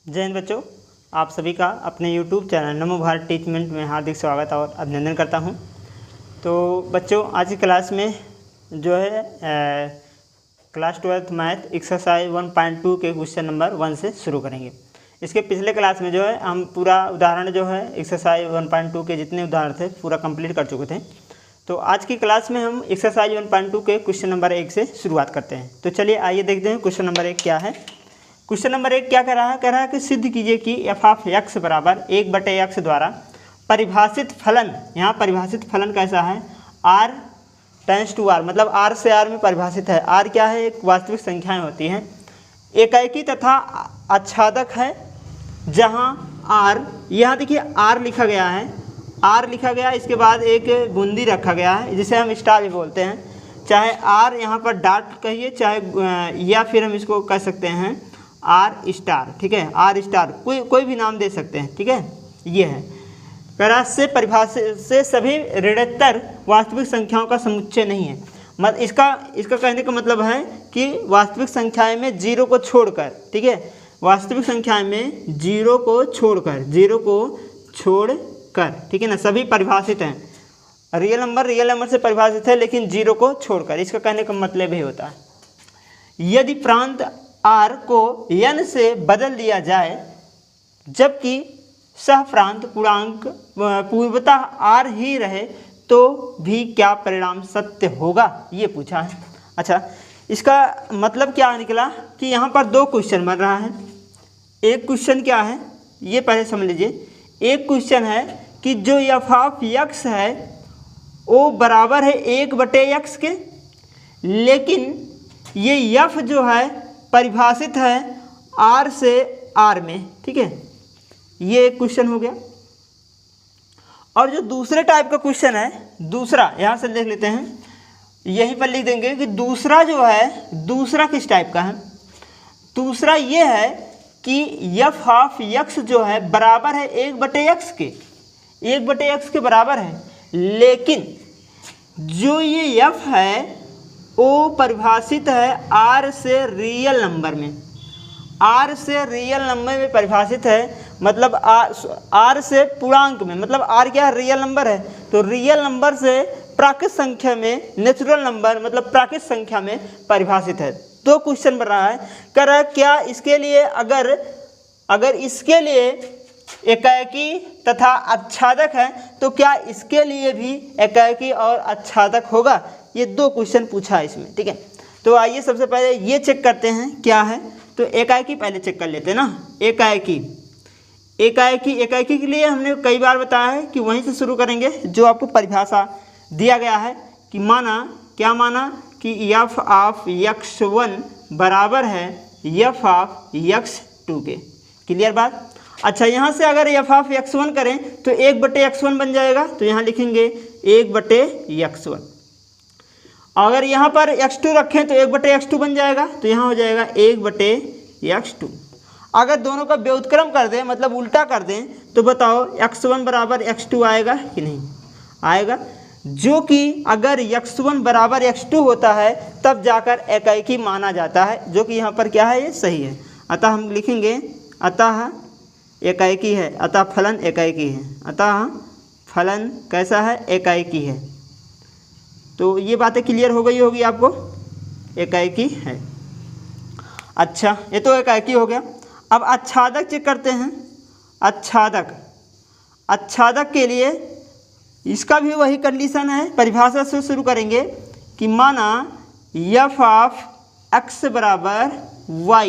जय हिंद बच्चों, आप सभी का अपने YouTube चैनल नमो भारत टीचमेंट में हार्दिक स्वागत और अभिनंदन करता हूं। तो बच्चों, आज की क्लास में जो है क्लास 12th मैथ एक्सरसाइज 1.2 के क्वेश्चन नंबर 1 से शुरू करेंगे। इसके पिछले क्लास में जो है हम पूरा उदाहरण जो है एक्सरसाइज 1.2 के जितने उदाहरण थे पूरा कंप्लीट कर चुके थे। तो आज की क्लास में हम एक्सरसाइज 1.2 के क्वेश्चन नंबर 1 से शुरुआत करते हैं। तो चलिए आइए देखते हैं क्वेश्चन नंबर 1 क्या है। क्वेश्चन नंबर 1 क्या कह रहा है कि सिद्ध कीजिए कि f ऑफ x बराबर 1/x द्वारा परिभाषित फलन, यहाँ परिभाषित फलन कैसा है, r टेंस टू r, मतलब r से r में परिभाषित है। r क्या है, एक वास्तविक संख्याएं होती हैं, एकाएकी तथा आच्छादक है, जहाँ r, यहाँ देखिए r लिखा गया है, r लिखा गया, इसके बाद एक बूंदी रखा गया है जिसे हम स्टार भी बोलते हैं, चाहे r यहाँ पर डॉट कहिए चाहे या फिर हम इसको कह सकते हैं आर स्टार, ठीक है, आर स्टार कोई भी नाम दे सकते हैं, ठीक है। ये है पैरा से परिभाषित से सभी ऋणोत्तर वास्तविक संख्याओं का समुच्चय नहीं है। मतलब इसका कहने का मतलब है कि वास्तविक संख्याएं में जीरो को छोड़कर, ठीक है, वास्तविक संख्याएं में जीरो को छोड़कर, ठीक है ना, सभी परिभाषित हैं। रियल नंबर से परिभाषित है लेकिन जीरो को छोड़कर, इसका कहने का मतलब ही होता है। यदि प्रांत r को n से बदल दिया जाए जबकि सह प्रांत पूर्णांक पूर्वतः r ही रहे तो भी क्या परिणाम सत्य होगा, ये पूछा है। अच्छा, इसका मतलब क्या निकला कि यहाँ पर दो क्वेश्चन बन रहा है। एक क्वेश्चन क्या है ये पहले समझ लीजिए। एक क्वेश्चन है कि जो f ऑफ x है वो बराबर है 1/x के, लेकिन ये f जो है परिभाषित है r से r में, ठीक है, ये एक क्वेश्चन हो गया। और जो दूसरे टाइप का क्वेश्चन है, दूसरा यहाँ से देख लेते हैं, यहीं पर लिख देंगे कि दूसरा जो है, दूसरा किस टाइप का है। दूसरा ये है कि f ऑफ x जो है बराबर है 1/x के, 1/x के बराबर है, लेकिन जो ये f है वो परिभाषित है r से रियल नंबर में, r से रियल नंबर में परिभाषित है, मतलब r से पूर्णांक में, मतलब r क्या रियल नंबर है, तो रियल नंबर से प्राकृत संख्या में, नेचुरल नंबर मतलब प्राकृत संख्या में परिभाषित है। तो क्वेश्चन बन रहा है, कह रहा है क्या इसके लिए अगर इसके लिए एकाएकी तथा आच्छादक है तो क्या इसके लिए भी एकाएकी और आच्छादक होगा। ये दो क्वेश्चन पूछा है इसमें, ठीक है। तो आइए सबसे पहले ये चेक करते हैं क्या है। तो एकाएकी पहले चेक कर लेते हैं ना। एकाएकी के लिए हमने कई बार बताया है कि वहीं से शुरू करेंगे जो आपको परिभाषा दिया गया है कि क्या माना कि f ऑफ x1 बराबर है f ऑफ x2 के। क्लियर बात। अच्छा, यहाँ से अगर f ऑफ x1 करें तो 1/x1 बन जाएगा, तो यहाँ लिखेंगे 1/x1। अगर यहाँ पर x2 रखें तो 1/x2 बन जाएगा, तो यहाँ हो जाएगा 1/x2। अगर दोनों का व्युत्क्रम कर दें, मतलब उल्टा कर दें, तो बताओ x1 बराबर x2 आएगा कि नहीं आएगा। जो कि अगर x1 बराबर x2 होता है तब जाकर एकाएकी माना जाता है, जो कि यहाँ पर क्या है, ये सही है। अतः हम लिखेंगे अतः एकाएकी है, अतः फलन एकाएकी है, अतः फलन कैसा है, एकाएकी है। तो ये बातें क्लियर हो गई होगी आपको, एकाएकी है। अच्छा, ये तो एकाएकी हो गया। अब आच्छादक चेक करते हैं। आच्छादक के लिए इसका भी वही कंडीशन है, परिभाषा से शुरू करेंगे कि माना f ऑफ x बराबर y,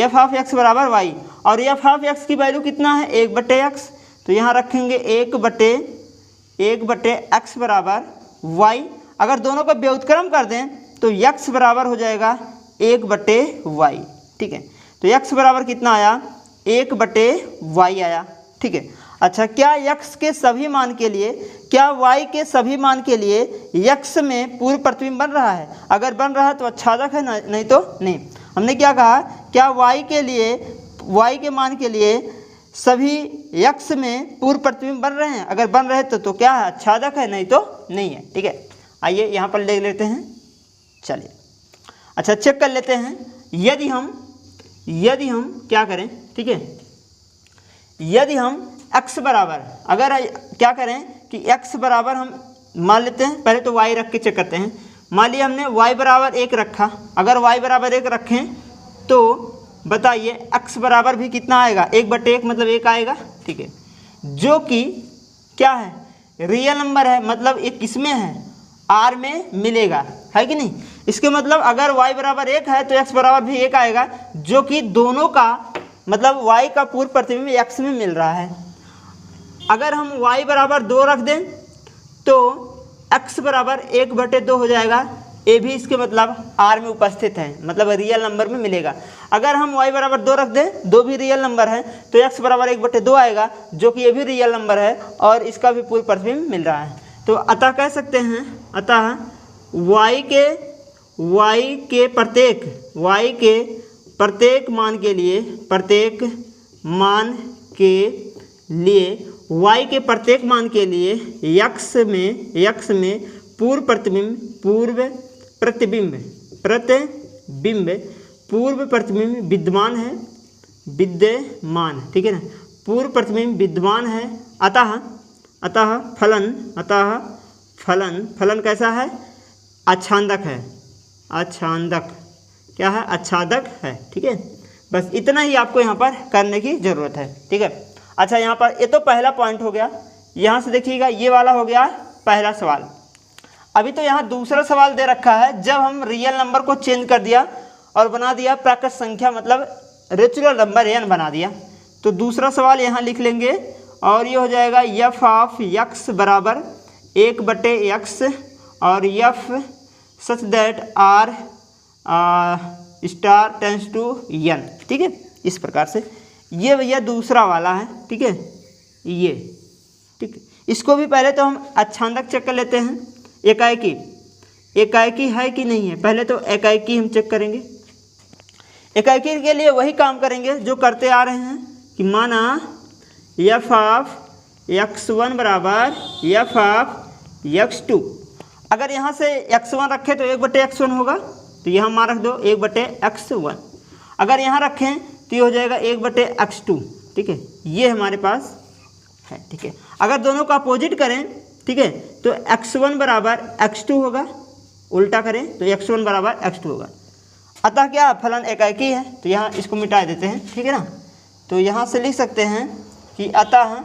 f ऑफ x बराबर y, और f ऑफ x की वैल्यू कितना है, 1/x, तो यहाँ रखेंगे 1/x बराबर y। अगर दोनों का व्युत्क्रम कर दें तो x बराबर हो जाएगा 1/y, ठीक है। तो x बराबर कितना आया, 1/y आया, ठीक है। अच्छा, क्या x के सभी मान के लिए, क्या y के सभी मान के लिए x में पूर्व प्रतिबिंब बन रहा है। अगर बन रहा है तो आच्छादक है, नहीं तो नहीं। हमने क्या कहा, क्या y के मान के लिए सभी x में पूर्व प्रतिबिंब बन रहे हैं, अगर बन रहे तो क्या है, आच्छादक है, नहीं तो नहीं है। ठीक है, आइए यहाँ पर ले लेते हैं। चलिए अच्छा चेक कर लेते हैं। यदि हम क्या करें, ठीक है, यदि हम x बराबर, अगर क्या करें कि x बराबर हम मान लेते हैं, पहले तो y रख के चेक करते हैं। मान लिया हमने y बराबर 1 रखा, अगर y बराबर 1 रखें तो बताइए x बराबर भी कितना आएगा, 1/1 मतलब 1 आएगा। ठीक है, जो कि क्या है, रियल नंबर है, मतलब ये किस में है, r में मिलेगा, है कि नहीं। इसके मतलब अगर y बराबर 1 है तो x बराबर भी 1 आएगा, जो कि दोनों का मतलब y का पूर्व प्रतिबिंब x में मिल रहा है। अगर हम y बराबर 2 रख दें तो x बराबर 1/2 हो जाएगा, ये भी इसके मतलब r में उपस्थित है, मतलब रियल नंबर में मिलेगा। अगर हम y बराबर 2 रख दें, 2 भी रियल नंबर है, तो x बराबर 1/2 आएगा, जो कि ये भी रियल नंबर है और इसका भी पूर्व प्रतिबिंब मिल रहा है। तो अतः कह सकते हैं, अतः y के प्रत्येक मान के लिए y के प्रत्येक मान के लिए x में पूर्व प्रतिबिंब विद्यमान है, ठीक है ना, पूर्व प्रतिबिंब विद्यमान है। अतः फलन कैसा है, आच्छादक है, क्या है, आच्छादक है। ठीक है, बस इतना ही आपको यहाँ पर करने की ज़रूरत है। ठीक है, अच्छा यहाँ पर ये तो पहला पॉइंट हो गया। यहाँ से देखिएगा ये वाला हो गया पहला सवाल। अभी तो यहाँ दूसरा सवाल दे रखा है, जब हम रियल नंबर को चेंज कर दिया और बना दिया प्राकृत संख्या, मतलब नेचुरल नंबर n बना दिया। तो दूसरा सवाल यहाँ लिख लेंगे और ये हो जाएगा f ऑफ x बराबर 1/x और f such that r star tends to n। ठीक है, इस प्रकार से ये भैया दूसरा वाला है। ठीक है, ये ठीक है, इसको भी पहले तो हम आच्छादक चेक कर लेते हैं। एकाएकी है कि नहीं है, पहले तो एकाएकी हम चेक करेंगे। एकाएकी के लिए वही काम करेंगे जो करते आ रहे हैं कि माना f ऑफ x1 बराबर f ऑफ x2। अगर यहाँ से x1 रखें तो 1/x1 होगा, तो यहाँ मान रख दो 1/x1। अगर यहाँ रखें तो ये हो जाएगा 1/x2। ठीक है, ये हमारे पास है। ठीक है, अगर दोनों का अपोजिट करें, ठीक है, तो x1 बराबर x2 होगा, उल्टा करें तो x1 बराबर x2 होगा। अतः क्या फलन एकाएकी है, तो यहाँ इसको मिटा देते हैं। ठीक है ना, तो यहाँ से लिख सकते हैं कि अतः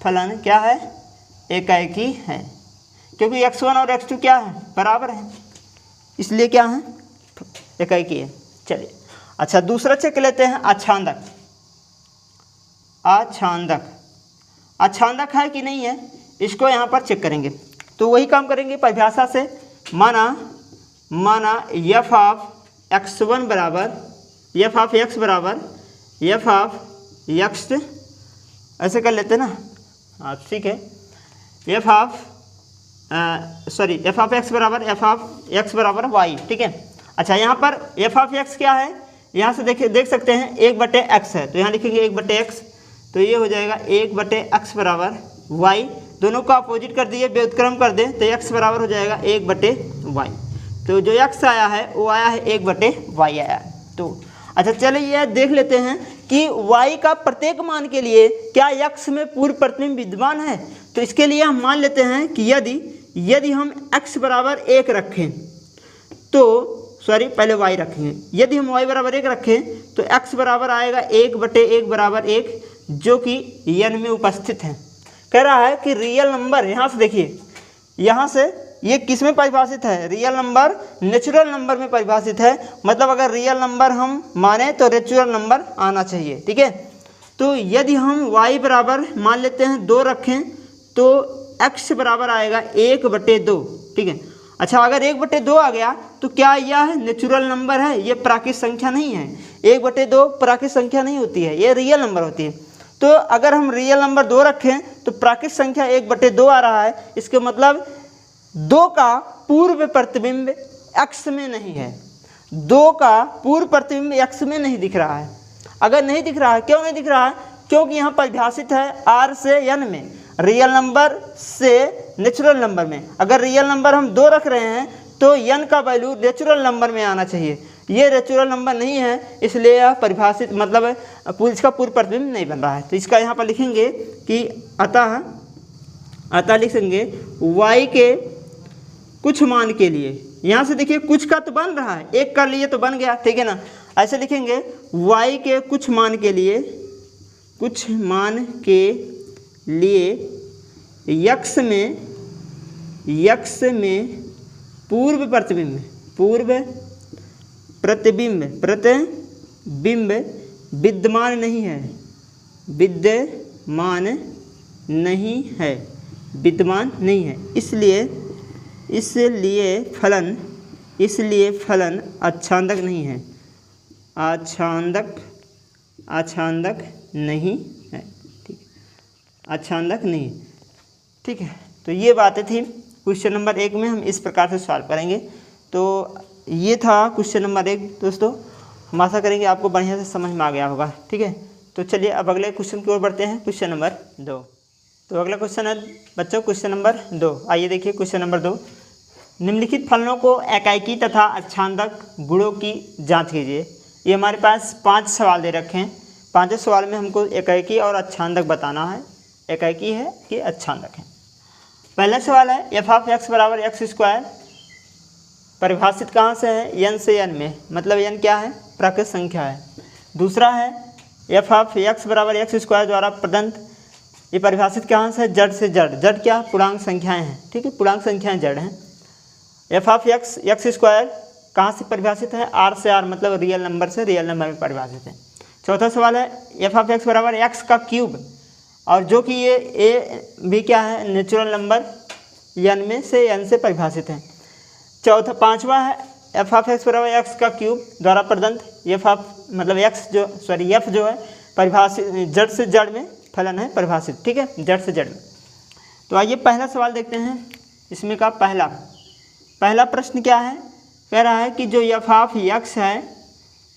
फलन क्या है, एकाएकी है, क्योंकि x1 और x2 क्या है, बराबर है, इसलिए क्या है, एकाएकी है। चलिए अच्छा दूसरा चेक लेते हैं, आच्छादक है कि नहीं है, इसको यहाँ पर चेक करेंगे। तो वही काम करेंगे परिभाषा से। माना f ऑफ x1 बराबर f ऑफ x बराबर f ऑफ x, ऐसे कर लेते हैं ना, हाँ ठीक है, f ऑफ x बराबर f ऑफ x बराबर y। ठीक है, अच्छा यहाँ पर f ऑफ x क्या है, यहाँ से देख सकते हैं 1/x है, तो यहाँ लिखेंगे 1/x, तो ये हो जाएगा 1/x बराबर y। दोनों को अपोजिट कर दिए, व्युत्क्रम कर दें तो x बराबर हो जाएगा 1/y। तो जो x आया है वो आया है 1/y आया है। तो अच्छा चलिए यह देख लेते हैं कि y का प्रत्येक मान के लिए क्या x में पूर्व प्रतिबिंब विद्यमान है। तो इसके लिए हम मान लेते हैं कि यदि हम x बराबर 1 रखें तो पहले y रखेंगे, यदि हम y बराबर 1 रखें तो x बराबर आएगा 1/1 बराबर 1, जो कि n में उपस्थित है। कह रहा है कि रियल नंबर, यहाँ से देखिए, यहाँ से ये किस में परिभाषित है, रियल नंबर नेचुरल नंबर में परिभाषित है। मतलब अगर रियल नंबर हम माने तो नेचुरल नंबर आना चाहिए। ठीक है, तो यदि हम y बराबर मान लेते हैं 2 रखें तो x बराबर आएगा 1/2। ठीक है, अच्छा अगर 1/2 आ गया तो क्या यह नेचुरल नंबर है, ये प्राकृत संख्या नहीं है। 1/2 प्राकृत संख्या नहीं होती है, ये रियल नंबर होती है। तो अगर हम रियल नंबर 2 रखें तो प्राकृत संख्या 1/2 आ रहा है, इसके मतलब 2 का पूर्व प्रतिबिंब x में नहीं है, 2 का पूर्व प्रतिबिंब x में नहीं दिख रहा है। अगर नहीं दिख रहा है, क्यों नहीं दिख रहा है? क्योंकि यहाँ परिभाषित है r से n में, रियल नंबर से नेचुरल नंबर में। अगर रियल नंबर हम 2 रख रहे हैं तो n का वैल्यू नेचुरल नंबर में आना चाहिए। ये नेचुरल नंबर नहीं है, इसलिए यह परिभाषित मतलब इसका पूर्ण प्रतिबिंब नहीं बन रहा है। तो इसका यहाँ पर लिखेंगे कि अतः लिखेंगे y के कुछ मान के लिए, यहाँ से देखिए कुछ का तो बन रहा है, एक कर लिए तो बन गया, ठीक है ना। ऐसे लिखेंगे y के कुछ मान के लिए, कुछ मान के लिए यक्ष में पूर्व प्रतिबिंब विद्यमान नहीं है, इसलिए फलन आच्छादक नहीं है, आच्छादक नहीं है, ठीक, आच्छादक नहीं, ठीक है। तो ये बातें थी क्वेश्चन नंबर 1 में, हम इस प्रकार से सॉल्व करेंगे। तो ये था क्वेश्चन नंबर 1 दोस्तों, हम आशा करेंगे आपको बढ़िया से समझ में आ गया होगा, ठीक है। तो चलिए अब अगले क्वेश्चन की ओर बढ़ते हैं, क्वेश्चन नंबर 2। तो अगला क्वेश्चन है बच्चों क्वेश्चन नंबर 2। आइए देखिए क्वेश्चन नंबर 2, निम्नलिखित फलनों को एकाएकी तथा आच्छादक गुणों की जांच कीजिए। ये हमारे पास 5 सवाल दे रखे हैं, 5 सवाल में हमको एकाएकी और आच्छादक बताना है, एकाएकी है कि आच्छादक है। पहला सवाल है एफ ऑफ एक्स बराबर एक्स स्क्वायर परिभाषित कहाँ से है? n से n में, मतलब n क्या है? प्राकृत संख्या है। दूसरा है एफ ऑफ एक्स बराबर एक्स स्क्वायर द्वारा प्रदत्त, ये परिभाषित कहाँ से? जड़ से जड़, जड़ क्या? पूर्णांक संख्याएं हैं, ठीक है, पूर्णांक संख्याएं जड़ हैं। एफ ऑफ एक्स स्क्वायर कहाँ से परिभाषित है? r से r, मतलब रियल नंबर से रियल नंबर में परिभाषित है। चौथा सवाल है एफ ऑफ एक्स बराबर एक्स का क्यूब, और जो कि ये ए भी क्या है? नेचुरल नंबर n में से n से परिभाषित है। पांचवा है एफ ऑफ एक्स बराबर एक्स का क्यूब द्वारा प्रदत्त, एफ ऑफ मतलब एफ जो है परिभाषित जड़ से जड़ में फलन है परिभाषित, ठीक है, जड़ से जड़ में। तो आइए पहला सवाल देखते हैं, इसमें का पहला प्रश्न क्या है? कह रहा है कि जो एफ ऑफ एक्स है,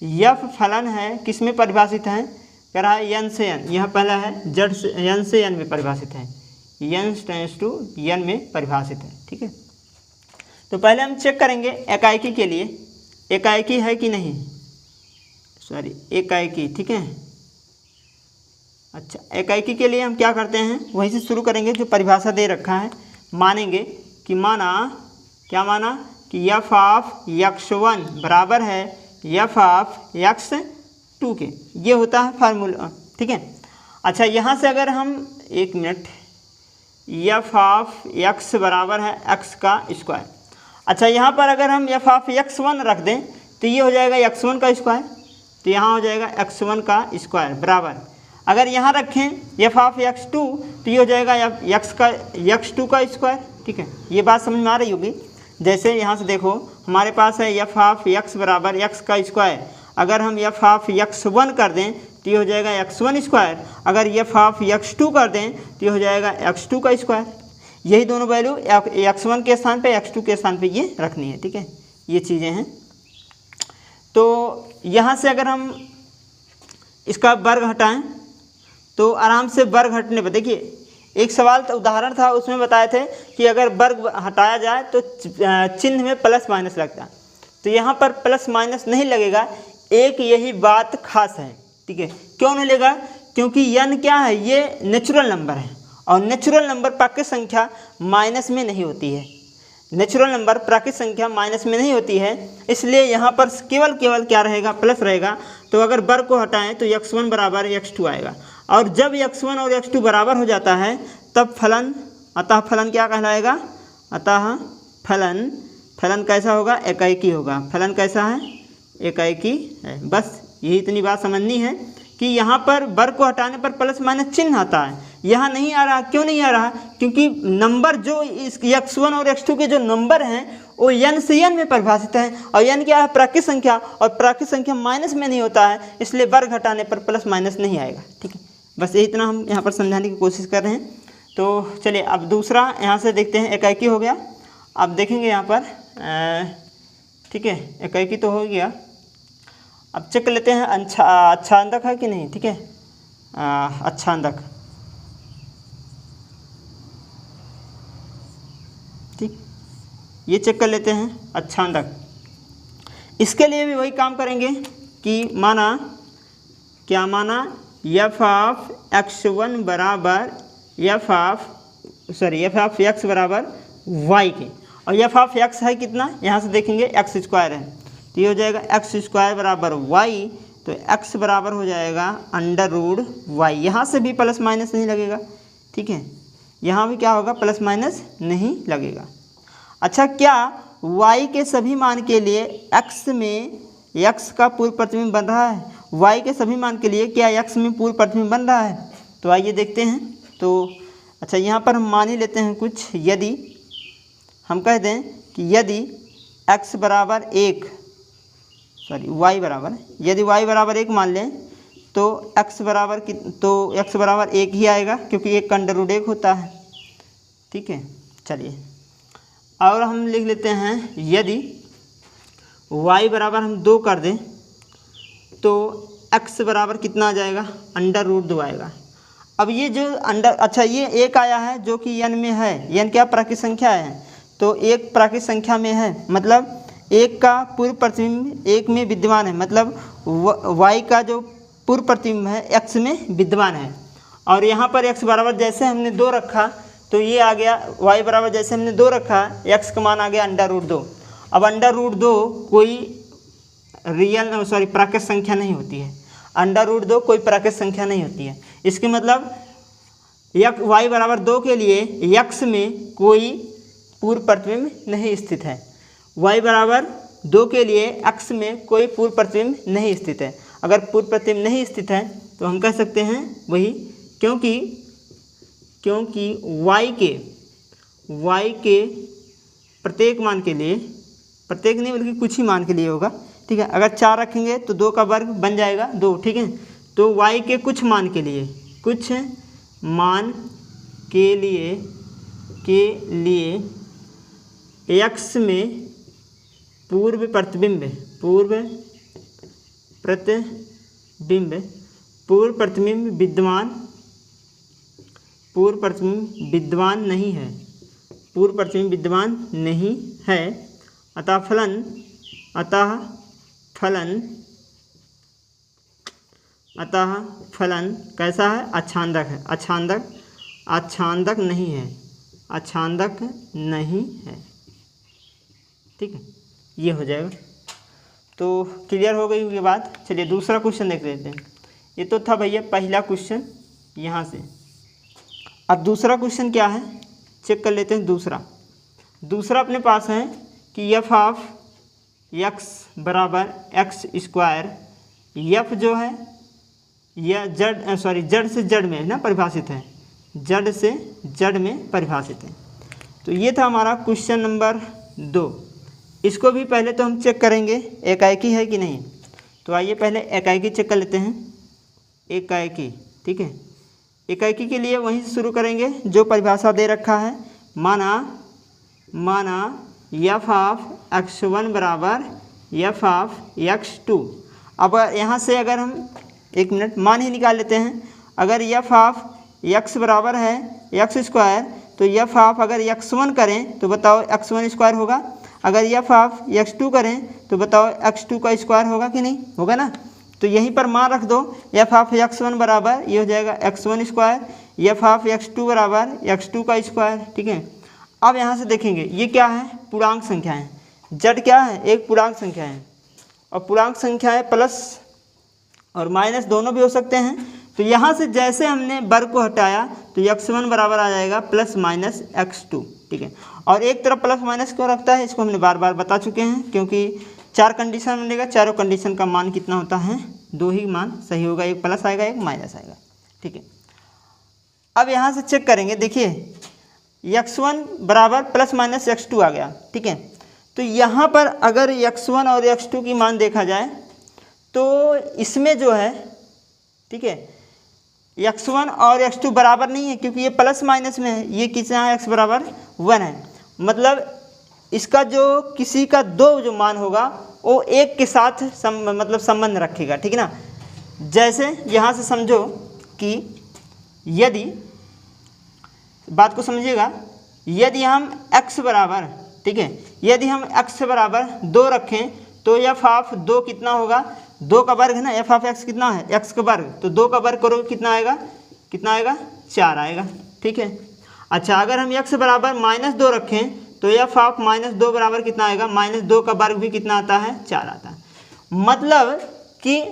एफ फलन है, किस में परिभाषित है? कह रहा है n से n, यह पहला है जड़ से n से n में परिभाषित है, n टेंड्स टू n में परिभाषित है, ठीक है। तो पहले हम चेक करेंगे एकाएकी के लिए, एकाएकी है कि नहीं, एकाएकी, ठीक है। अच्छा, एकाएकी के लिए हम क्या करते हैं, वहीं से शुरू करेंगे जो परिभाषा दे रखा है। मानेंगे कि क्या माना कि एफ ऑफ x1 बराबर है एफ ऑफ x2 के, ये होता है फार्मूला, ठीक है। अच्छा, यहाँ से अगर हम एक मिनट, एफ ऑफ x बराबर है x का स्क्वायर। अच्छा, यहाँ पर अगर हम एफ ऑफ x1 रख दें तो ये हो जाएगा x1 का स्क्वायर, तो यहाँ हो जाएगा x1 का स्क्वायर बराबर, अगर यहाँ रखें एफ ऑफ x2 तो ये हो जाएगा x2 का स्क्वायर, ठीक है। ये बात समझ में आ रही होगी। जैसे यहाँ से देखो हमारे पास है एफ ऑफ x बराबर x का स्क्वायर, अगर हम एफ ऑफ x1 कर दें तो ये हो जाएगा x1 स्क्वायर, अगर एफ ऑफ x2 कर दें तो ये हो जाएगा x2 का स्क्वायर। यही दोनों वैल्यू x1 के स्थान पे x2 के स्थान पे ये रखनी है, ठीक है, ये चीज़ें हैं। तो यहाँ से अगर हम इसका वर्ग हटाएं तो आराम से वर्ग हटने पर, देखिए एक सवाल तो उदाहरण था, उसमें बताए थे कि अगर वर्ग हटाया जाए तो चिन्ह में प्लस माइनस लगता है, तो यहाँ पर प्लस माइनस नहीं लगेगा। एक यही बात खास है, ठीक है, क्यों नहीं लगेगा? क्योंकि n क्या है? ये नेचुरल नंबर है, और नेचुरल नंबर प्राकृत संख्या माइनस में नहीं होती है, नेचुरल नंबर प्राकृत संख्या माइनस में नहीं होती है, इसलिए यहाँ पर केवल क्या रहेगा? प्लस रहेगा। तो अगर वर्ग को हटाएं तो x1 बराबर x2 आएगा, और जब x1 और x2 बराबर हो जाता है तब अतः फलन क्या कहलाएगा? अतः फलन कैसा होगा? एकाएकी होगा। फलन कैसा है? एकाएकी है। बस यही इतनी बात समझनी है कि यहाँ पर वर्ग को हटाने पर प्लस माइनस चिन्ह आता है, यहाँ नहीं आ रहा। क्यों नहीं आ रहा? क्योंकि नंबर जो इस x1 और x2 के जो नंबर हैं वो n से n में परिभाषित है, और n क्या है? प्राकृत संख्या, और प्राकृत संख्या माइनस में नहीं होता है, इसलिए वर्ग हटाने पर प्लस माइनस नहीं आएगा, ठीक है। बस यही इतना हम यहाँ पर समझाने की कोशिश कर रहे हैं। तो चलिए अब दूसरा यहाँ से देखते हैं, एकाएकी हो गया। अब देखेंगे यहाँ पर, ठीक है, एकाएकी तो हो गया। अब चेक कर लेते हैं अच्छांदक है कि नहीं, ठीक है। अच्छांदक, ठीक, ये चेक कर लेते हैं अच्छांदक। इसके लिए भी वही काम करेंगे कि माना, क्या माना, एफ ऑफ x1 बराबर एफ ऑफ x बराबर y के, और एफ ऑफ x है कितना, यहाँ से देखेंगे x स्क्वायर है, तो ये हो जाएगा x स्क्वायर बराबर y, तो x बराबर हो जाएगा अंडर रूट y। यहाँ से भी प्लस माइनस नहीं लगेगा, ठीक है, यहाँ भी क्या होगा, प्लस माइनस नहीं लगेगा। अच्छा, क्या y के सभी मान के लिए x में x का पूर्व प्रतिबिंब बन रहा है, y के सभी मान के लिए क्या x में पूर्व प्रतिबिंब बन रहा है, तो आइए देखते हैं। तो अच्छा, यहाँ पर हम मान ही लेते हैं कुछ, यदि हम कह दें कि यदि x बराबर 1, y बराबर, यदि y बराबर 1 मान लें तो x बराबर 1 ही आएगा, क्योंकि 1 का अंडर रूट 1 होता है, ठीक है। चलिए, और हम लिख लेते हैं यदि y बराबर हम 2 कर दें तो x बराबर कितना आ जाएगा, अंडर रूट 2 आएगा। अब ये जो अच्छा, ये 1 आया है जो कि n में है, n क्या प्राकृत संख्या है, तो 1 प्राकृत संख्या में है, मतलब 1 का पूर्व प्रतिबिंब 1 में विद्यमान है, मतलब y का जो पूर्व प्रतिबिंब है x में विद्यमान है। और यहाँ पर x बराबर जैसे हमने 2 रखा तो ये आ गया, y बराबर जैसे हमने 2 रखा, x का मान आ गया अंडर रूट 2। अब अंडर रूट 2 कोई प्राकृत संख्या नहीं होती है, अंडर रूट 2 कोई प्राकृत संख्या नहीं होती है। इसके मतलब y बराबर 2 के लिए x में कोई पूर्व प्रतिबिंब नहीं स्थित है, y बराबर 2 के लिए x में कोई पूर्व प्रतिबिंब नहीं स्थित है। अगर पूर्व प्रतिबिंब नहीं स्थित है तो हम कह सकते हैं वही, क्योंकि y के प्रत्येक मान के लिए, प्रत्येक नहीं बल्कि कुछ ही मान के लिए होगा, ठीक है। अगर 4 रखेंगे तो 2 का वर्ग बन जाएगा 2, ठीक है। तो y के कुछ मान के लिए x में पूर्व प्रतिबिंब विद्यमान नहीं है, अतः फलन कैसा है, अच्छांदक है, अच्छांदक नहीं है, ठीक है। ये हो जाएगा। तो क्लियर हो गई ये बात। चलिए दूसरा क्वेश्चन देख लेते हैं। ये तो था भैया पहला क्वेश्चन यहाँ से। अब दूसरा क्वेश्चन क्या है, चेक कर लेते हैं। दूसरा अपने पास है कि एफ ऑफ x बराबर x स्क्वायर, एफ जो है यह जड़ से जड़ में है ना परिभाषित है, जड़ से जड़ में परिभाषित है। तो ये था हमारा क्वेश्चन नंबर 2। इसको भी पहले तो हम चेक करेंगे एकाएकी है कि नहीं। तो आइए पहले एकाएकी चेक कर लेते हैं। एकाएकी, ठीक है। एकाएकी के लिए वहीं से शुरू करेंगे जो परिभाषा दे रखा है। माना एफ ऑफ x1 बराबर एफ ऑफ x2। अब यहाँ से अगर हम 1 मिनट मान ही निकाल लेते हैं। अगर एफ ऑफ x बराबर है x स्क्वायर, तो एफ ऑफ अगर x1 करें तो बताओ x1 स्क्वायर होगा। अगर एफ ऑफ x2 करें तो बताओ x2 का स्क्वायर होगा कि नहीं, होगा ना। तो यहीं पर मान रख दो, एफ ऑफ x1 बराबर ये हो जाएगा x1 square, F of x2 बराबर x2 का स्क्वायर, ठीक है। अब यहाँ से देखेंगे ये क्या है, पूर्णांक संख्या है। जड़ क्या है, एक पूर्णांक संख्या है, और पूर्णांक संख्या है प्लस और माइनस दोनों भी हो सकते हैं। तो यहाँ से जैसे हमने वर्ग को हटाया तो x1 बराबर आ जाएगा प्लस माइनस x2, ठीक है। और एक तरफ प्लस माइनस क्यों रखता है, इसको हमने बार बार बता चुके हैं, क्योंकि 4 कंडीशन मिलेगा, चारों कंडीशन का मान कितना होता है, 2 ही मान सही होगा, एक प्लस आएगा एक माइनस आएगा, ठीक है। अब यहाँ से चेक करेंगे, देखिए x1 बराबर प्लस माइनस x2 आ गया, ठीक है। तो यहाँ पर अगर x1 और x2 की मान देखा जाए तो इसमें जो है, ठीक है, x1 और x2 बराबर नहीं है, क्योंकि ये प्लस माइनस में है। ये कितना है, x बराबर 1 है, मतलब इसका जो किसी का 2 जो मान होगा वो एक के साथ मतलब संबंध रखेगा, ठीक है ना। जैसे यहाँ से समझो कि यदि, बात को समझिएगा, यदि हम x बराबर, ठीक है, यदि हम x बराबर 2 रखें तो एफ ऑफ 2 कितना होगा, 2 का वर्ग है ना, एफ ऑफ x कितना है, x का वर्ग, तो 2 का वर्ग करोगे कितना आएगा, 4 आएगा, ठीक है। अच्छा, अगर हम x बराबर -2 रखें तो एफ ऑफ -2 बराबर कितना आएगा, -2 का वर्ग भी कितना आता है, 4 आता है। मतलब कि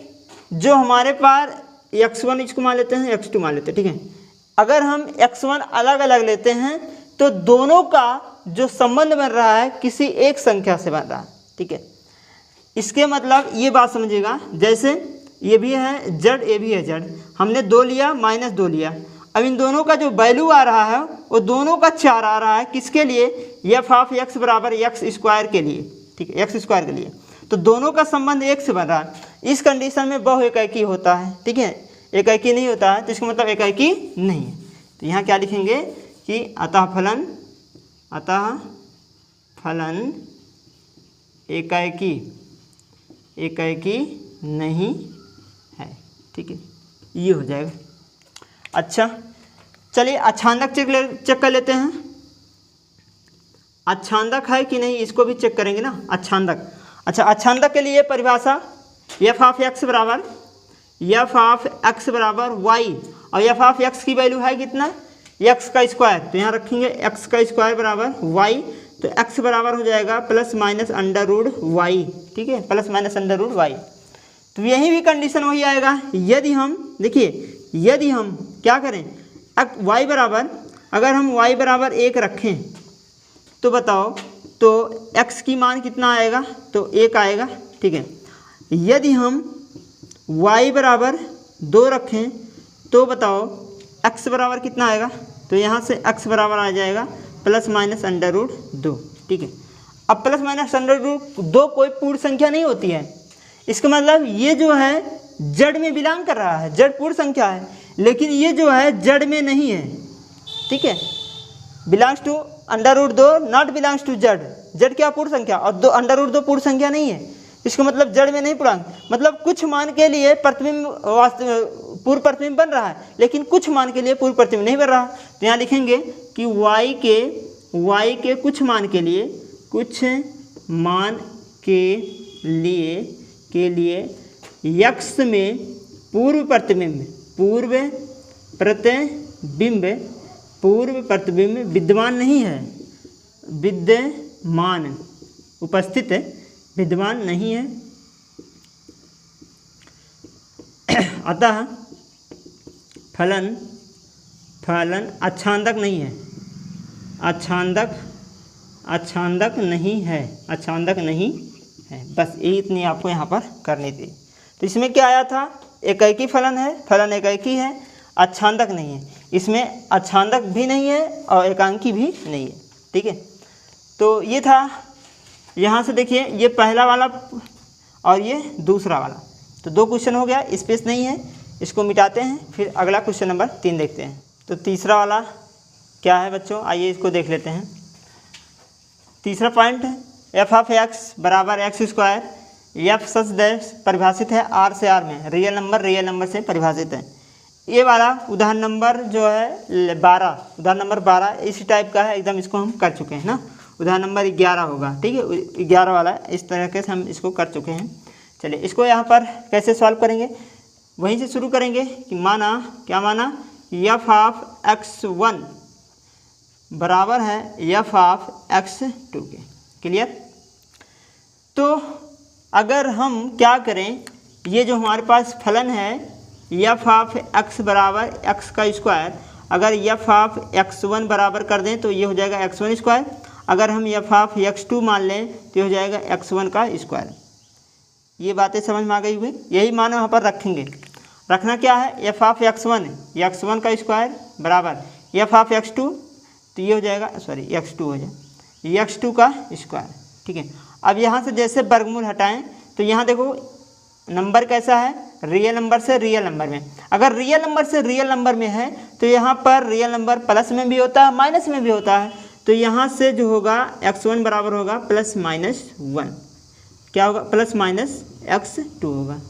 जो हमारे पास x1 इसको मान लेते हैं, x2 मान लेते हैं, ठीक है। अगर हम x1 अलग अलग लेते हैं तो दोनों का जो संबंध बन रहा है किसी एक संख्या से बन रहा है, ठीक है। इसके मतलब ये बात समझिएगा, जैसे ये भी है जड़, ये भी है जड़, हमने 2 लिया, -2 लिया, अब इन दोनों का जो वैल्यू आ रहा है वो दोनों का 4 आ रहा है, किसके लिए, एफ ऑफ x बराबर x² के लिए, ठीक है, x² के लिए। तो दोनों का संबंध एक से बन रहा है। इस कंडीशन में बहु एकाकी होता है, ठीक है, एकाकी नहीं होता है, तो इसका मतलब एकाकी नहीं है। तो यहाँ क्या लिखेंगे कि अतः फलन एकाकी नहीं है, ठीक है, ये हो जाएगा। अच्छा, चलिए अछांदक चेक कर लेते हैं। अछांदक है कि नहीं इसको भी चेक करेंगे ना, अछांदक। अच्छा, अछांदक के लिए परिभाषा एफ ऑफ x बराबर y, और एफ ऑफ x की वैल्यू है कितना, x का स्क्वायर, तो यहाँ रखेंगे x का स्क्वायर बराबर y, तो x बराबर हो जाएगा ±√y, ठीक है, ±√y। तो यही भी कंडीशन वही आएगा। यदि हम देखिए, यदि हम क्या करें, y बराबर, अगर हम y बराबर 1 रखें तो बताओ, तो x की मान कितना आएगा, तो 1 आएगा, ठीक है। यदि हम y बराबर 2 रखें तो बताओ x बराबर कितना आएगा, तो यहाँ से x बराबर आ जाएगा ±√2, ठीक है। अब ±√2 कोई पूर्ण संख्या नहीं होती है, इसका मतलब ये जो है जड़ में बिलोंग कर रहा है, जड़ पूर्ण संख्या है, लेकिन ये जो है जड़ में नहीं है, ठीक है, belongs to √2 not belongs to जड़। जड़ क्या, पूर्ण संख्या, और √2 पूर्ण संख्या नहीं है, इसका मतलब जड़ में नहीं पूर्णांक, मतलब कुछ मान के लिए प्रतिबिंब पूर्व प्रतिबिंब बन रहा है, लेकिन कुछ मान के लिए पूर्व प्रतिबिंब नहीं बन रहा। तो यहाँ लिखेंगे कि y के कुछ मान के लिए x में पूर्व प्रतिबिंब विद्यमान नहीं है, उपस्थित है, विद्यमान नहीं है, अतः फलन अछांदक नहीं है, अछांदक नहीं है। बस ये इतनी आपको यहाँ पर करनी थी। तो इसमें क्या आया था, एकाकी फलन है, फलन एकाकी है, अछांदक नहीं है, इसमें अछांदक भी नहीं है और एकांकी भी नहीं है, ठीक है। तो ये था, यहाँ से देखिए ये पहला वाला और ये दूसरा वाला, तो 2 क्वेश्चन हो गया, स्पेस नहीं है, इसको मिटाते हैं, फिर अगला क्वेश्चन नंबर 3 देखते हैं। तो तीसरा वाला क्या है बच्चों, आइए इसको देख लेते हैं। तीसरा पॉइंट है एफ ऑफ x बराबर x², एफ सच दैट परिभाषित है R से R में, रियल नंबर से परिभाषित है। ये वाला उदाहरण नंबर जो है 12 इसी टाइप का है एकदम, इसको हम कर चुके हैं ना। उदाहरण नंबर 11 होगा, ठीक है, 11 वाला इस तरीके से हम इसको कर चुके हैं। चलिए इसको यहाँ पर कैसे सॉल्व करेंगे, वहीं से शुरू करेंगे कि क्या माना एफ ऑफ x1 बराबर है एफ ऑफ x2 के। क्लियर। तो अगर हम क्या करें, ये जो हमारे पास फलन है एफ ऑफ x बराबर x², अगर एफ ऑफ x1 बराबर कर दें तो ये हो जाएगा x1², अगर हम एफ ऑफ x2 मान लें तो ये हो जाएगा x1²। ये बातें समझ में आ गई हुई, यही मान यहाँ पर रखेंगे। रखना क्या है, एफ ऑफ x1 बराबर एफ ऑफ x2, तो ये हो जाएगा x2 हो जाए x2², ठीक है। अब यहाँ से जैसे वर्गमूल हटाएं तो यहाँ देखो नंबर कैसा है, रियल नंबर से रियल नंबर में। अगर रियल नंबर से रियल नंबर में है तो यहाँ पर रियल नंबर प्लस में भी होता है माइनस में भी होता है, तो यहाँ से जो होगा x1 बराबर होगा +-1, क्या होगा, प्लस माइनस x2 होगा।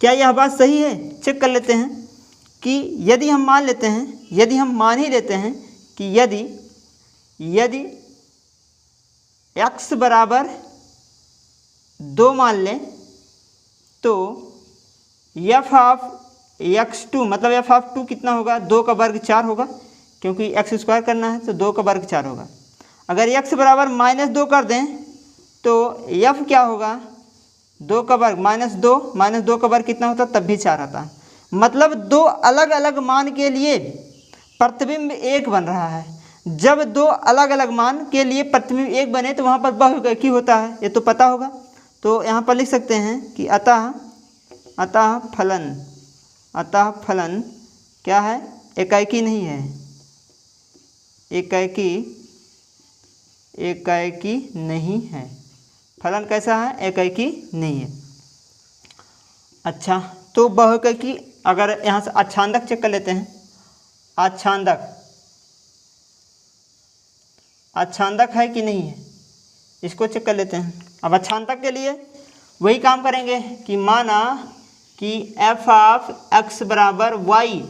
क्या यह बात सही है? चेक कर लेते हैं कि यदि हम मान लेते हैं, यदि हम मान ही लेते हैं कि यदि x बराबर 2 मान लें तो f ऑफ x2 मतलब f ऑफ 2 कितना होगा, 2 का वर्ग 4 होगा, क्योंकि x स्क्वायर करना है तो 2 का वर्ग 4 होगा। अगर x बराबर -2 कर दें तो f क्या होगा, 2 का वर्ग -2 का वर्ग कितना होता, तब भी 4 आता। मतलब दो अलग अलग मान के लिए प्रतिबिंब एक बन रहा है। जब दो अलग अलग मान के लिए प्रतिबिंब एक बने तो वहाँ पर बहुएकी होता है, ये तो पता होगा। तो यहाँ पर लिख सकते हैं कि अतः फलन क्या है, एकाएकी नहीं है, एकाएकी नहीं है। फलन कैसा है, एकाएकी नहीं है। अच्छा, तो बहुएकी, अगर यहाँ से आच्छादक चेक कर लेते हैं, आच्छादक है कि नहीं है, इसको चेक कर लेते हैं। अब आच्छादक के लिए वही काम करेंगे कि माना कि f ऑफ x बराबर y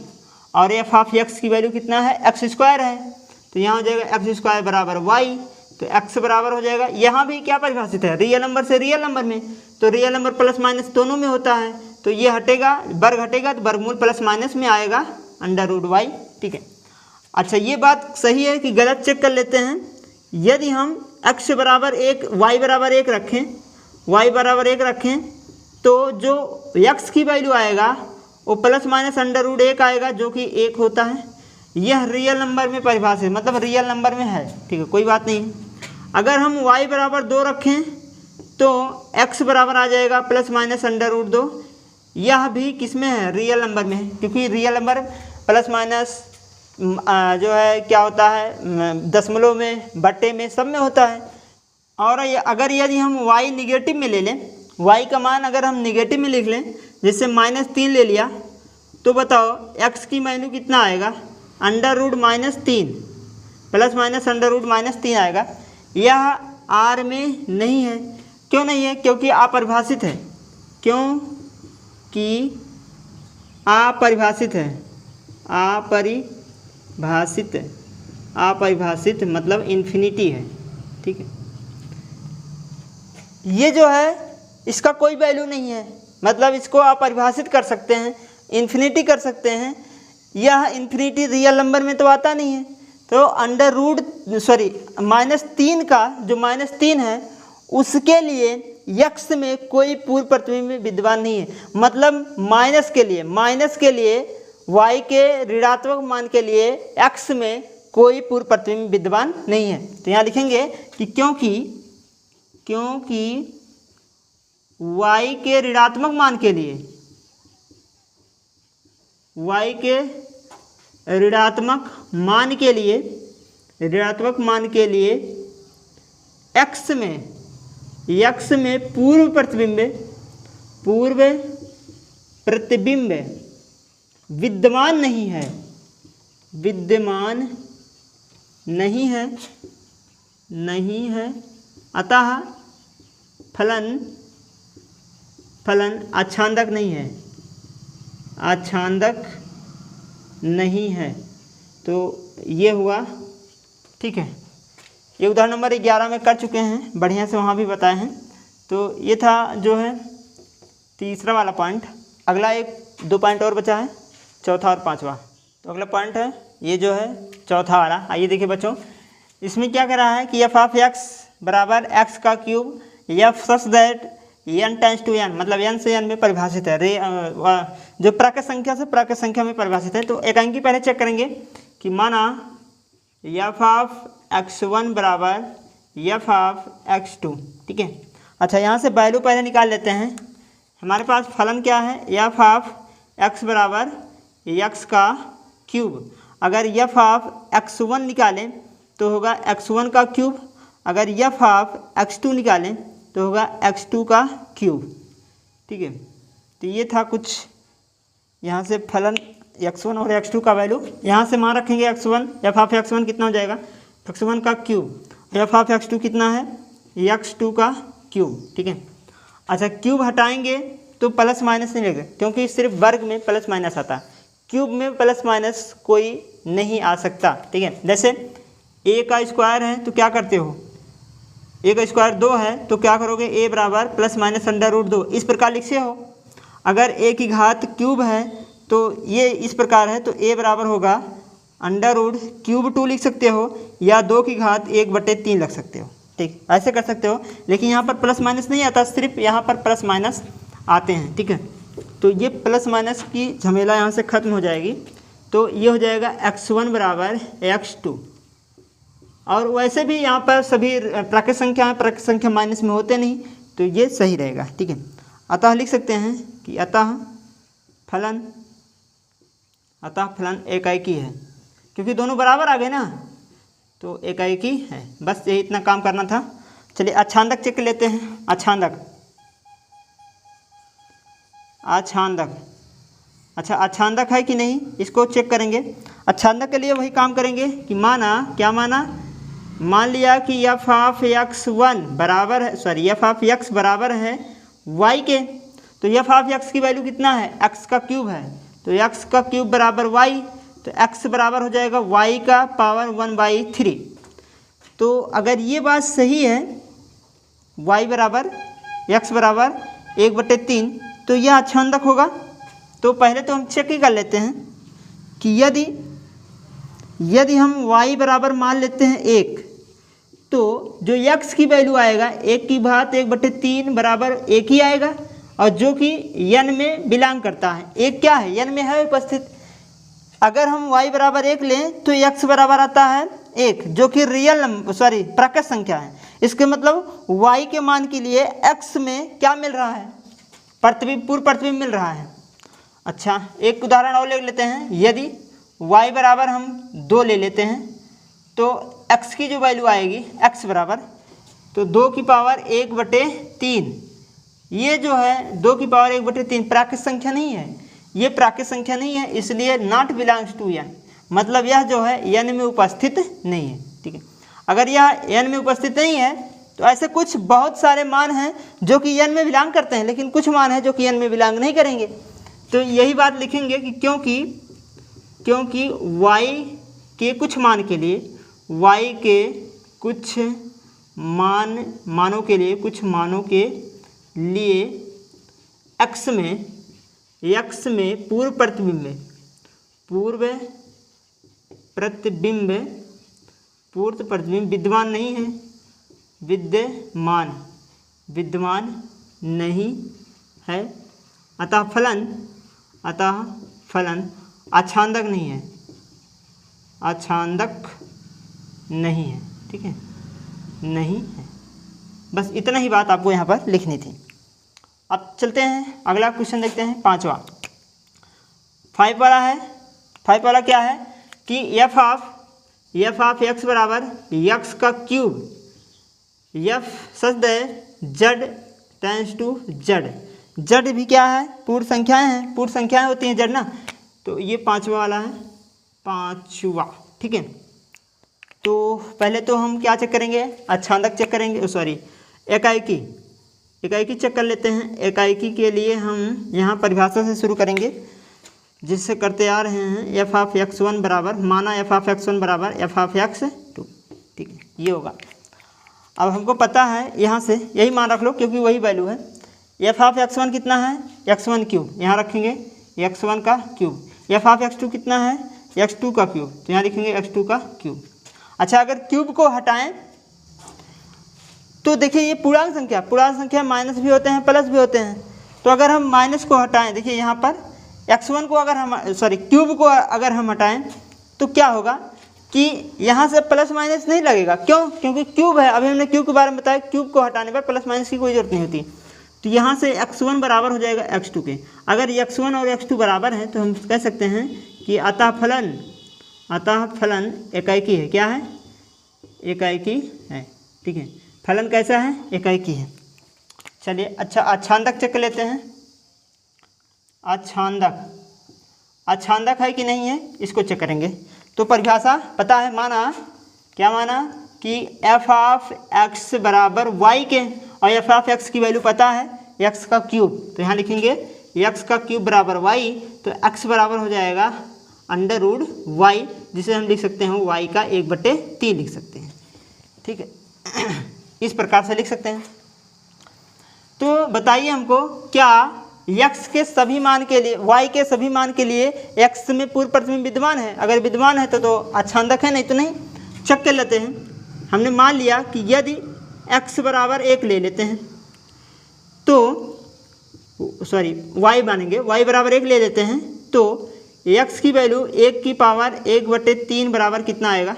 और f ऑफ x की वैल्यू कितना है, x² है, तो यहाँ हो जाएगा x² बराबर y, तो x बराबर हो जाएगा, यहाँ भी क्या परिभाषित है, रियल नंबर से रियल नंबर में, तो रियल नंबर प्लस माइनस दोनों में होता है, तो ये हटेगा, वर्ग हटेगा तो वर्गमूल प्लस माइनस में आएगा √y। ठीक है। अच्छा, ये बात सही है कि गलत, चेक कर लेते हैं। यदि हम x बराबर 1 y बराबर 1 रखें तो जो x की वैल्यू आएगा वो प्लस माइनस √1 आएगा, जो कि 1 होता है। यह रियल नंबर में परिभाषित, मतलब रियल नंबर में है। ठीक है, कोई बात नहीं। अगर हम y बराबर 2 रखें तो x बराबर आ जाएगा प्लस माइनस √2। यह भी किस में है, रियल नंबर में है, क्योंकि रियल नंबर प्लस माइनस जो है क्या होता है, दशमलव में, बट्टे में, सब में होता है। और अगर यदि हम y निगेटिव में ले लें, y का मान अगर हम निगेटिव में लिख लें, जैसे -3 ले लिया, तो बताओ x की वैल्यू कितना आएगा, √-3 प्लस माइनस √-3 आएगा। यह r में नहीं है। क्यों नहीं है, क्योंकि अपरिभाषित है, क्योंकि अपरिभाषित है, अपरिभाषित मतलब इन्फिनिटी है। ठीक है, ये जो है इसका कोई वैल्यू नहीं है, मतलब इसको आप परिभाषित कर सकते हैं, इन्फिनिटी कर सकते हैं। यह इन्फिनिटी रियल नंबर में तो आता नहीं है, तो -3 का जो -3 है उसके लिए x में कोई पूर्व प्रतिबिंब विद्यमान नहीं है। मतलब माइनस के लिए y के ऋणात्मक मान के लिए x में कोई पूर्व प्रतिबिंब विद्यमान नहीं है। तो यहाँ लिखेंगे कि क्योंकि y के ऋणात्मक मान के लिए, x में पूर्व प्रतिबिंब विद्यमान नहीं है, अतः फलन आच्छादक नहीं है। तो ये हुआ। ठीक है, ये उदाहरण नंबर 11 में कर चुके हैं, बढ़िया से वहाँ भी बताए हैं। तो ये था जो है तीसरा वाला पॉइंट। अगला 1-2 पॉइंट और बचा है, चौथा और पांचवा। तो अगला पॉइंट है ये जो है चौथा वाला। आइए देखिए बच्चों, इसमें क्या कर रहा है कि f ऑफ x बराबर x का cube f such that n tends to n, मतलब n से n में परिभाषित है, जो प्राकृत संख्या से प्राकृत संख्या में परिभाषित है। तो एकांकी पहले चेक करेंगे कि माना f ऑफ x1 बराबर f ऑफ x2। ठीक है। अच्छा, यहाँ से वैल्यू पहले निकाल लेते हैं। हमारे पास फलन क्या है, f ऑफ x बराबर x का क्यूब। अगर f ऑफ x1 निकालें तो होगा x1 का क्यूब, अगर f ऑफ x2 निकालें तो होगा x2 का क्यूब। ठीक है, तो ये था कुछ यहाँ से फलन x1 और x2 का वैल्यू। यहाँ से मान रखेंगे x1, f ऑफ x1 कितना हो जाएगा, x1 का क्यूब, f ऑफ x2 कितना है, x2 का क्यूब। ठीक है, अच्छा क्यूब हटाएंगे तो प्लस माइनस नहीं लगेगा, क्योंकि सिर्फ वर्ग में प्लस माइनस आता, क्यूब में प्लस माइनस कोई नहीं आ सकता। ठीक है, जैसे ए का स्क्वायर है तो क्या करते हो, ए का स्क्वायर 2 है तो क्या करोगे, ए बराबर प्लस माइनस अंडर रूट 2, इस प्रकार लिखते हो। अगर ए की घात क्यूब है तो ये इस प्रकार है तो ए बराबर होगा अंडर रूट क्यूब 2 लिख सकते हो, या 2 की घात 1/3 लिख सकते हो। ठीक, ऐसे कर सकते हो, लेकिन यहाँ पर प्लस माइनस नहीं आता, सिर्फ यहाँ पर प्लस माइनस आते हैं। ठीक है, तो ये प्लस माइनस की झमेला यहाँ से ख़त्म हो जाएगी। तो ये हो जाएगा x1 बराबर x2। और वैसे भी यहाँ पर सभी प्राकृत संख्या हैं, प्राकृत संख्या माइनस में होते नहीं, तो ये सही रहेगा। ठीक है, अतः लिख सकते हैं कि अतः फलन एकाएकी है, क्योंकि दोनों बराबर आ गए ना, तो एकाएकी है। बस यही इतना काम करना था। चलिए अच्छांदक चेक लेते हैं। अच्छांदक, अच्छा अच्छांदक है कि नहीं इसको चेक करेंगे। अच्छांदक के लिए वही काम करेंगे कि मान लिया कि एफ ऑफ x1 बराबर है, एफ ऑफ x बराबर है y के, तो एफ ऑफ x की वैल्यू कितना है, x का क्यूब है, तो x का क्यूब बराबर y, तो x बराबर हो जाएगा y का पावर 1/3। तो अगर ये बात सही है, y बराबर x बराबर 1/3, तो यह अच्छांदक होगा। तो पहले तो हम चेक ही कर लेते हैं कि यदि हम y बराबर मान लेते हैं 1, तो जो x की वैल्यू आएगा 1 की घात 1/3 बराबर 1 ही आएगा, और जो कि n में बिलोंग करता है, 1 क्या है, n में है उपस्थित। अगर हम y बराबर 1 लें तो x बराबर आता है 1, जो कि प्राकृत संख्या है। इसके मतलब y के मान के लिए x में क्या मिल रहा है, पूर्व प्रतिबिंब मिल रहा है। अच्छा एक उदाहरण और ले लेते हैं। यदि y बराबर हम 2 ले लेते हैं, तो x की जो वैल्यू आएगी x बराबर, तो 2 की पावर 1/3, ये जो है 2 की पावर 1/3 प्राकृत संख्या नहीं है, ये प्राकृत संख्या नहीं है, इसलिए नॉट बिलोंग्स टू n, मतलब यह जो है n में उपस्थित नहीं है। ठीक है, अगर यह n में उपस्थित नहीं है तो ऐसे कुछ बहुत सारे मान हैं जो कि n में बिलोंग करते हैं, लेकिन कुछ मान हैं जो कि n में बिलोंग नहीं करेंगे। तो यही बात लिखेंगे कि क्योंकि y के कुछ मान के लिए, y के कुछ मानों के लिए x में पूर्व प्रतिबिंब विद्यमान नहीं है, विद्यमान नहीं है, अतः फलन अच्छांदक नहीं है। ठीक है, नहीं है। बस इतना ही बात आपको यहाँ पर लिखनी थी। अब चलते हैं अगला क्वेश्चन देखते हैं, 5वां 5 वाला है। 5 वाला क्या है कि एफ ऑफ x बराबर x का cube, f such that z tends to z भी क्या है, पूर्ण संख्याएं होती हैं z ना, तो ये 5वां वाला है, 5वां। ठीक है, तो पहले तो हम क्या चेक करेंगे, अच्छांदक चेक करेंगे, एकाएकी चेक कर लेते हैं। एकाएकी के लिए हम यहाँ परिभाषा से शुरू करेंगे, जिससे करते आ रहे हैं एफ ऑफ x1 बराबर, माना एफ ऑफ x1 बराबर एफ ऑफ x2। ठीक है, ये होगा। अब हमको पता है, यहाँ से यही मान रख लो क्योंकि वही वैल्यू है। एफ ऑफ x1 कितना है, x1 क्यूब, यहाँ रखेंगे x1 का क्यूब। एफ ऑफ x2 कितना है, x2 का क्यूब, तो यहाँ लिखेंगे x2 का क्यूब। अच्छा अगर क्यूब को हटाएं तो देखिए ये पूर्णांक संख्या माइनस भी होते हैं प्लस भी होते हैं, तो अगर हम माइनस को हटाएं, देखिए यहाँ पर x1 को अगर हम क्यूब को अगर हम हटाएं तो क्या होगा कि यहाँ से प्लस माइनस नहीं लगेगा। क्यों? क्योंकि क्यूब है। अभी हमने क्यूब के बारे में बताया, क्यूब को हटाने पर प्लस माइनस की कोई जरूरत नहीं होती। तो यहाँ से x1 बराबर हो जाएगा x2 के। अगर x1 और x2 बराबर है तो हम कह सकते हैं कि अतः फलन एकाएकी है। क्या है? एकाएकी है। ठीक है, फलन कैसा है? एकाएकी है। चलिए अच्छा अच्छांदक चेक लेते हैं। अच्छांदक है कि नहीं है इसको चेक करेंगे। तो परिभाषा पता है, क्या माना कि एफ ऑफ एक्स बराबर वाई के, और एफ ऑफ एक्स की वैल्यू पता है एक्स का क्यूब, तो यहाँ लिखेंगे एक्स का क्यूब बराबर वाई, तो एक्स बराबर हो जाएगा अंडर रूट वाई, जिसे हम लिख सकते हैं वाई का 1/3 लिख सकते हैं। ठीक है, इस प्रकार से लिख सकते हैं। तो बताइए हमको क्या x के सभी मान के लिए, y के सभी मान के लिए x में पूर्व प्रतिबिंब विद्यमान है? अगर विद्यमान है तो आच्छादक है, नहीं तो नहीं। चेक कर लेते हैं। हमने मान लिया कि यदि x बराबर 1 ले लेते हैं तो y मानेंगे, y बराबर 1 ले लेते हैं तो x की वैल्यू 1 की पावर 1/3 बराबर कितना आएगा?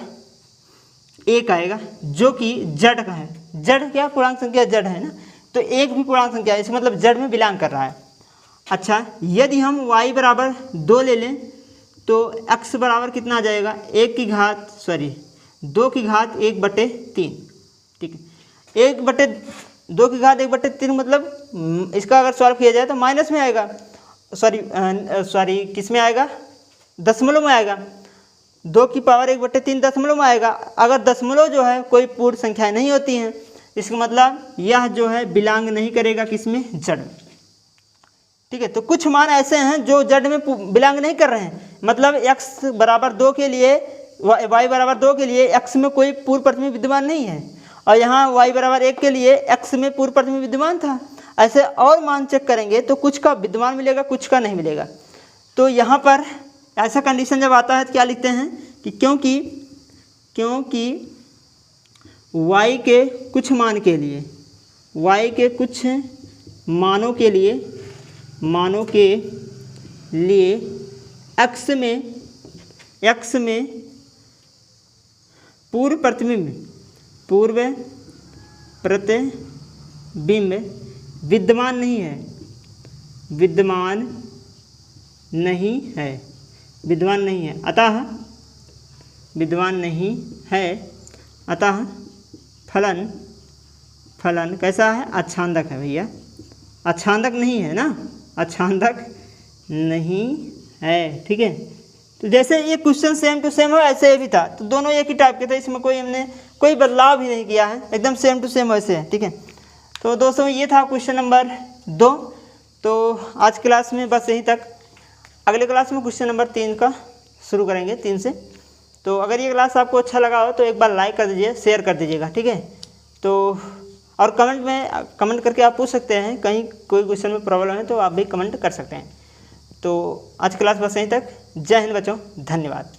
1 आएगा, जो कि जड़ का है। जड़ क्या? पूर्णांक संख्या जड़ है ना, तो 1 भी पूर्णांक संख्या है, इसका मतलब जड़ में बिलोंग कर रहा है। अच्छा, यदि हम y बराबर 2 ले लें तो x बराबर कितना आ जाएगा? 2 की घात 1/3। ठीक है, 2 की घात 1/3 मतलब इसका अगर सॉल्व किया जाए तो माइनस में आएगा, किस में आएगा? दशमलव में आएगा। 2 की पावर 1/3 दशमलव में आएगा। अगर दशमलव जो है कोई पूर्ण संख्या नहीं होती हैं, इसका मतलब यह जो है बिलोंग नहीं करेगा किसमें? जड़ में। ठीक है, तो कुछ मान ऐसे हैं जो जड़ में बिलोंग नहीं कर रहे हैं, मतलब x बराबर 2 के लिए, y बराबर 2 के लिए x में कोई पूर्व प्रतिबिंब विद्यमान नहीं है, और यहाँ y बराबर 1 के लिए x में पूर्व प्रतिबिंब विद्यमान था। ऐसे और मान चेक करेंगे तो कुछ का विद्यमान मिलेगा, कुछ का नहीं मिलेगा। तो यहाँ पर ऐसा कंडीशन जब आता है तो क्या लिखते हैं कि क्योंकि y के कुछ मान के लिए, y के कुछ मानों के लिए x में पूर्व प्रतिबिंब विद्यमान नहीं है, अतः फलन कैसा है? आच्छादक है भैया, आच्छादक नहीं है ना, आच्छादक नहीं है। ठीक है, तो जैसे ये क्वेश्चन सेम टू सेम हो ऐसे भी था, तो दोनों एक ही टाइप के थे, इसमें हमने कोई बदलाव भी नहीं किया है, एकदम सेम टू सेम वैसे है। ठीक है, तो दोस्तों ये था क्वेश्चन नंबर 2। तो आज क्लास में बस यहीं तक। अगले क्लास में क्वेश्चन नंबर 3 का शुरू करेंगे, 3 से। तो अगर ये क्लास आपको अच्छा लगा हो तो एक बार लाइक कर दीजिए, शेयर कर दीजिएगा। ठीक है, तो और कमेंट करके आप पूछ सकते हैं, कहीं कोई क्वेश्चन में प्रॉब्लम है तो आप भी कमेंट कर सकते हैं। तो आज क्लास बस यहीं तक। जय हिंद बच्चों, धन्यवाद।